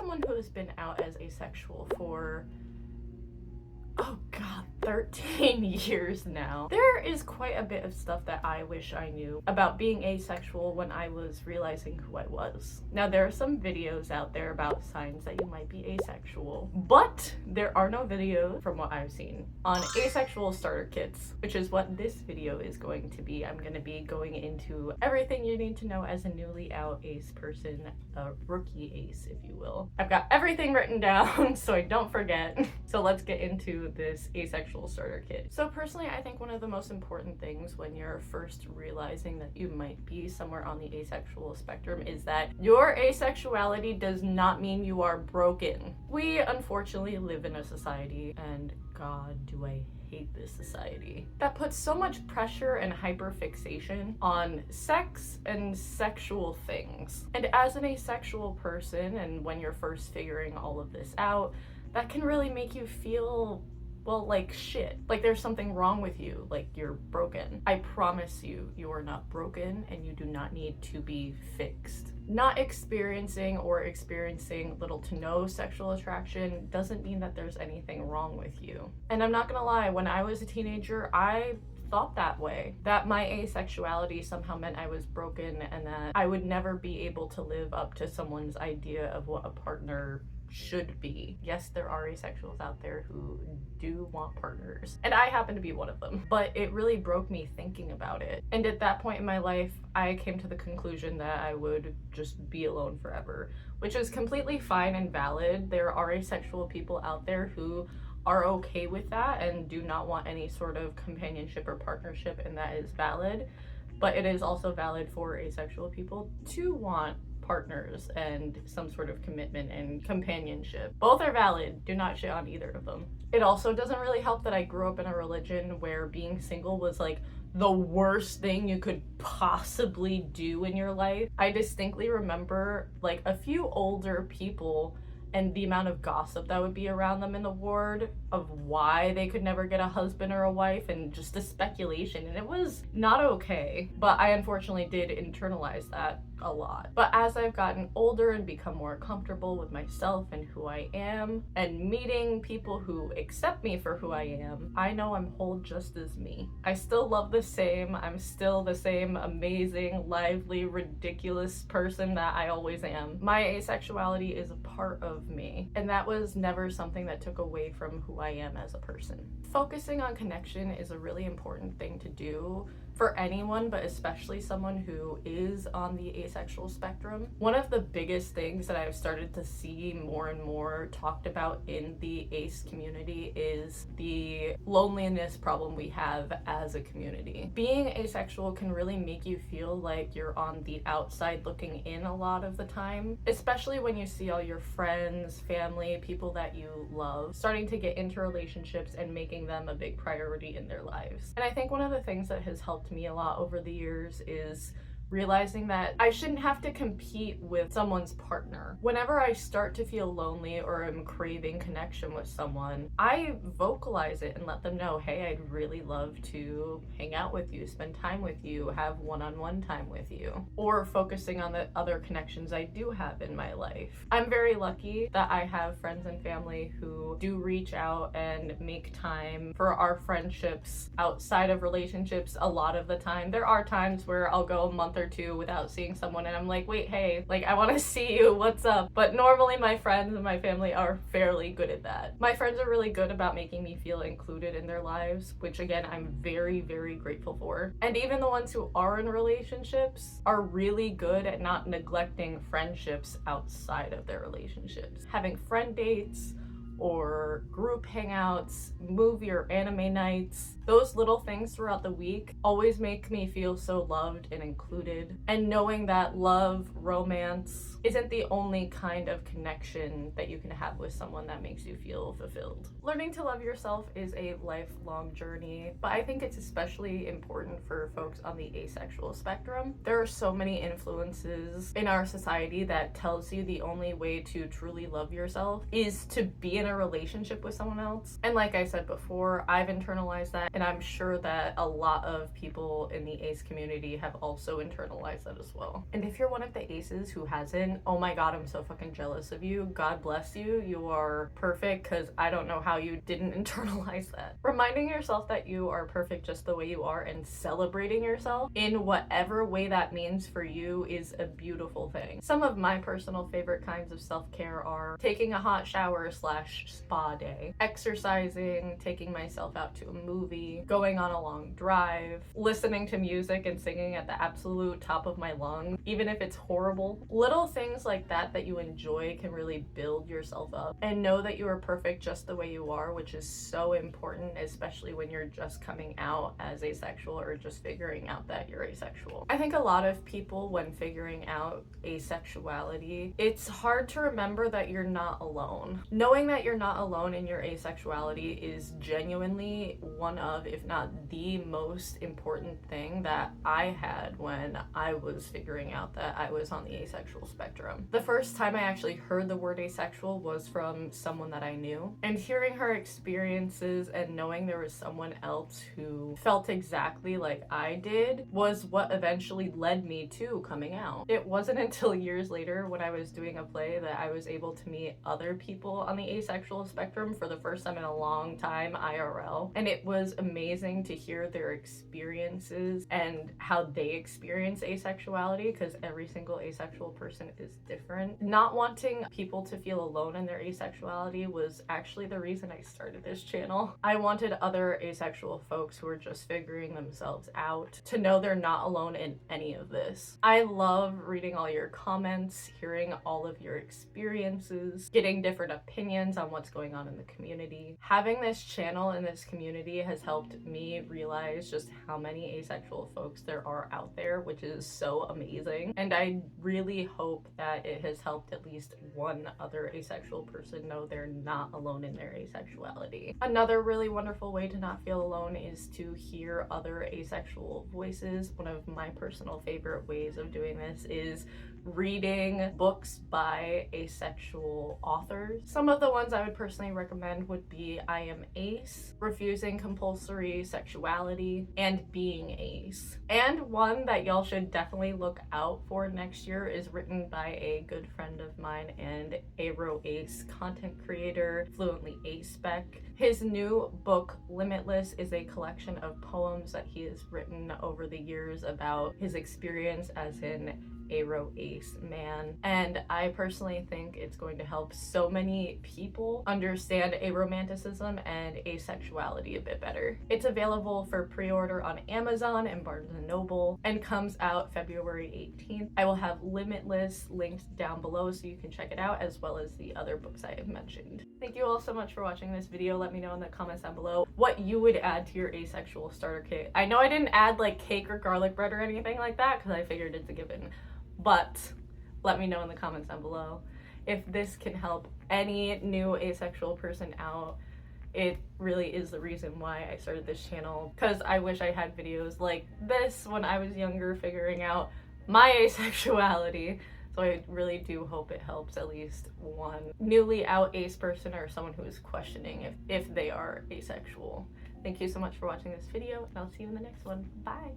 someone who has been out as asexual for, oh god, 13 years now, there is quite a bit of stuff that I wish I knew about being asexual when I was realizing who I was. Now, there are some videos out there about signs that you might be asexual, but there are no videos, from what I've seen, on asexual starter kits, which is what this video is going to be. I'm going to be going into everything you need to know as a newly out ace person, a rookie ace, if you will. I've got everything written down so I don't forget. So let's get into this asexual starter kit. So personally, I think one of the most important things when you're first realizing that you might be somewhere on the asexual spectrum is that your asexuality does not mean you are broken. We unfortunately live in a society, and God, do I hate this society, that puts so much pressure and hyperfixation on sex and sexual things. And as an asexual person, and when you're first figuring all of this out, that can really make you feel, well, like shit. Like there's something wrong with you, like you're broken. I promise you, you are not broken and you do not need to be fixed. Not experiencing little to no sexual attraction doesn't mean that there's anything wrong with you. And I'm not gonna lie, when I was a teenager, I thought that way, that my asexuality somehow meant I was broken and that I would never be able to live up to someone's idea of what a partner should be. Yes, there are asexuals out there who do want partners, and I happen to be one of them, but it really broke me thinking about it. And at that point in my life, I came to the conclusion that I would just be alone forever, which is completely fine and valid. There are asexual people out there who are okay with that and do not want any sort of companionship or partnership, and that is valid. But it is also valid for asexual people to want partners and some sort of commitment and companionship. Both are valid. Do not shit on either of them. It also doesn't really help that I grew up in a religion where being single was like the worst thing you could possibly do in your life. I distinctly remember like a few older people and the amount of gossip that would be around them in the ward of why they could never get a husband or a wife, and just the speculation, and it was not okay. But I unfortunately did internalize that a lot. But as I've gotten older and become more comfortable with myself and who I am, and meeting people who accept me for who I am, I know I'm whole just as me. I still love the same. I'm still the same amazing, lively, ridiculous person that I always am. My asexuality is a part of me, and that was never something that took away from who I am as a person. Focusing on connection is a really important thing to do for anyone, but especially someone who is on the asexual spectrum. One of the biggest things that I've started to see more and more talked about in the ace community is the loneliness problem we have as a community. Being asexual can really make you feel like you're on the outside looking in a lot of the time, especially when you see all your friends, family, people that you love starting to get into relationships and making them a big priority in their lives. And I think one of the things that has helped me a lot over the years is realizing that I shouldn't have to compete with someone's partner. Whenever I start to feel lonely or am craving connection with someone, I vocalize it and let them know, hey, I'd really love to hang out with you, spend time with you, have one-on-one time with you, or focusing on the other connections I do have in my life. I'm very lucky that I have friends and family who do reach out and make time for our friendships outside of relationships a lot of the time. There are times where I'll go a month or two without seeing someone and I'm like, wait, hey, like I want to see you, what's up? But normally my friends and my family are fairly good at that. My friends are really good about making me feel included in their lives, which again, I'm very, very grateful for. And even the ones who are in relationships are really good at not neglecting friendships outside of their relationships. Having friend dates or group hangouts, movie or anime nights, those little things throughout the week always make me feel so loved and included. And knowing that love, romance isn't the only kind of connection that you can have with someone that makes you feel fulfilled. Learning to love yourself is a lifelong journey, but I think it's especially important for folks on the asexual spectrum. There are so many influences in our society that tells you the only way to truly love yourself is to be in a relationship with someone else. And like I said before, I've internalized that, and I'm sure that a lot of people in the ace community have also internalized that as well. And if you're one of the aces who hasn't, opinion, oh my god, I'm so fucking jealous of you. God bless you. You are perfect, because I don't know how you didn't internalize that. Reminding yourself that you are perfect just the way you are and celebrating yourself in whatever way that means for you is a beautiful thing. Some of my personal favorite kinds of self-care are taking a hot shower / spa day, exercising, taking myself out to a movie, going on a long drive, listening to music and singing at the absolute top of my lungs, even if it's horrible. Little things like that that you enjoy can really build yourself up, and know that you are perfect just the way you are, which is so important, especially when you're just coming out as asexual or just figuring out that you're asexual. I think a lot of people, when figuring out asexuality, it's hard to remember that you're not alone. Knowing that you're not alone in your asexuality is genuinely one of, if not the most important thing that I had when I was figuring out that I was on the asexual spectrum. The first time I actually heard the word asexual was from someone that I knew, and hearing her experiences and knowing there was someone else who felt exactly like I did was what eventually led me to coming out. It wasn't until years later when I was doing a play that I was able to meet other people on the asexual spectrum for the first time in a long time IRL, and it was amazing to hear their experiences and how they experience asexuality, because every single asexual person is different. Not wanting people to feel alone in their asexuality was actually the reason I started this channel. I wanted other asexual folks who are just figuring themselves out to know they're not alone in any of this. I love reading all your comments, hearing all of your experiences, getting different opinions on what's going on in the community. Having this channel and this community has helped me realize just how many asexual folks there are out there, which is so amazing. And I really hope that it has helped at least one other asexual person know they're not alone in their asexuality. Another really wonderful way to not feel alone is to hear other asexual voices. One of my personal favorite ways of doing this is reading books by asexual authors. Some of the ones I would personally recommend would be I Am Ace, Refusing Compulsory Sexuality, and Being Ace. And one that y'all should definitely look out for next year is written by a good friend of mine and Aro Ace content creator, Fluently Aspec. His new book, Limitless, is a collection of poems that he has written over the years about his experience as an Aro Ace man, and I personally think it's going to help so many people understand aromanticism and asexuality a bit better. It's available for pre-order on Amazon and Barnes & Noble and comes out February 18th. I will have Limitless linked down below so you can check it out, as well as the other books I have mentioned. Thank you all so much for watching this video. Let me know in the comments down below what you would add to your asexual starter kit. I know I didn't add like cake or garlic bread or anything like that because I figured it's a given. But let me know in the comments down below if this can help any new asexual person out. It really is the reason why I started this channel, because I wish I had videos like this when I was younger figuring out my asexuality. So I really do hope it helps at least one newly out ace person or someone who is questioning if they are asexual. Thank you so much for watching this video, and I'll see you in the next one. Bye!